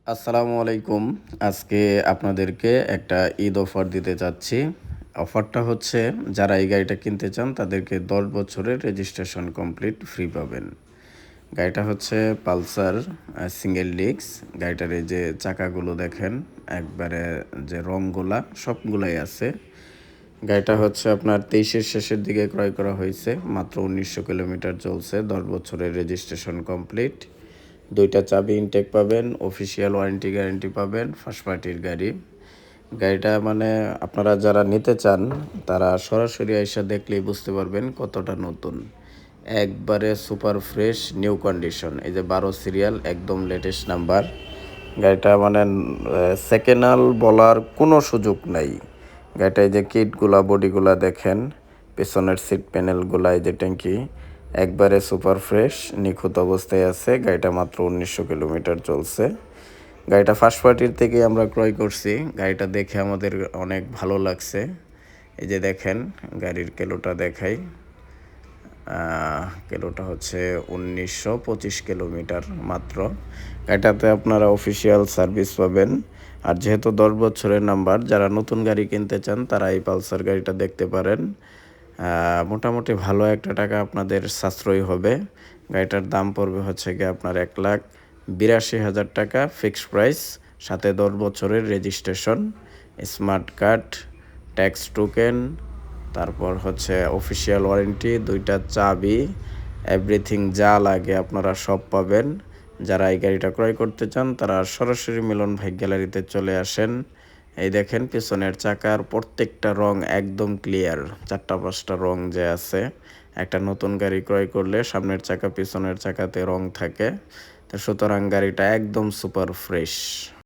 আসসালামু আলাইকুম। আজকে আপনাদেরকে একটা ঈদ অফার দিতে চাচ্ছি। অফারটা হচ্ছে যারা এই গাড়িটা কিনতে চান তাদেরকে ১০ বছরের রেজিস্ট্রেশন কমপ্লিট ফ্রি পাবেন। গাড়িটা হচ্ছে পালসার সিঙ্গেল ডিস্ক। গাড়িটার এই যে চাকাগুলো দেখেন, একবারে যে রংগুলা সবগুলাই আছে। গাড়িটা হচ্ছে আপনার ২৩-এর শেষের দিকে ক্রয় করা হয়েছে। মাত্র ১৯০০ কিলোমিটার চলছে, ১০ বছরের রেজিস্ট্রেশন কমপ্লিট। ২টা চাবি ইনটেক পাবেন, অফিসিয়াল ওয়ারেন্টি গ্যারান্টি পাবেন, ফার্স্ট পার্টির গাড়ি। গাড়িটা মানে আপনারা যারা নিতে চান তারা সরাসরি আইসা দেখলেই বুঝতে পারবেন কতটা নতুন। একবারে সুপার ফ্রেশ নিউ কন্ডিশন। এই যে ১২ সিরিয়াল, একদম লেটেস্ট নাম্বার। গাড়িটা মানে সেকেন্ড হ্যান্ড বলার কোনো সুযোগ নাই। গাড়িটা এই যে কিটগুলা বডিগুলা দেখেন, পেছনের সিট প্যানেলগুলা, এই যে ট্যাঙ্কি একবারে সুপার ফ্রেশ নিখুঁত অবস্থায় আছে। গাড়িটা মাত্র ১৯০০ কিলোমিটার চলছে। গাড়িটা ফার্স্ট পার্টির থেকে আমরা ক্রয় করছি। গাড়িটা দেখে আমাদের অনেক ভালো লাগছে। এই যে দেখেন গাড়ির কেলোটা দেখাই। কিলোটা হচ্ছে ১৯২৫ কিলোমিটার মাত্র। এটাতে আপনারা অফিসিয়াল সার্ভিস পাবেন। আর যেহেতু ১০ বছরের নাম্বার, যারা নতুন গাড়ি কিনতে চান তারা এই পালসার গাড়িটা দেখতে পারেন। মোটামুটি ভালো একটা টাকা আপনাদের সাশ্রয় হবে। গাড়িটার দাম পড়বে হচ্ছে গিয়ে আপনার ১,৮২,০০০ টাকা ফিক্সড প্রাইস, সাথে ১০ বছরের registration, smart card, tax token, তারপর হচ্ছে অফিসিয়াল ওয়ারেন্টি, ২টা চাবি, এভরিথিং যা লাগে আপনারা সব পাবেন। যারা এই গাড়িটা ক্রয় করতে চান তারা সরাসরি মিলন ভাই গ্যালারিতে চলে আসেন। এই দেখেন পিছনের চাকার প্রত্যেকটা রং একদম ক্লিয়ার। ৪টা ৫টা রং যে আছে, একটা নতুন গাড়ি ক্রয় করলে সামনের চাকা পিছনের চাকাতে রং থাকে। তো সুতরাং গাড়িটা একদম সুপার ফ্রেশ।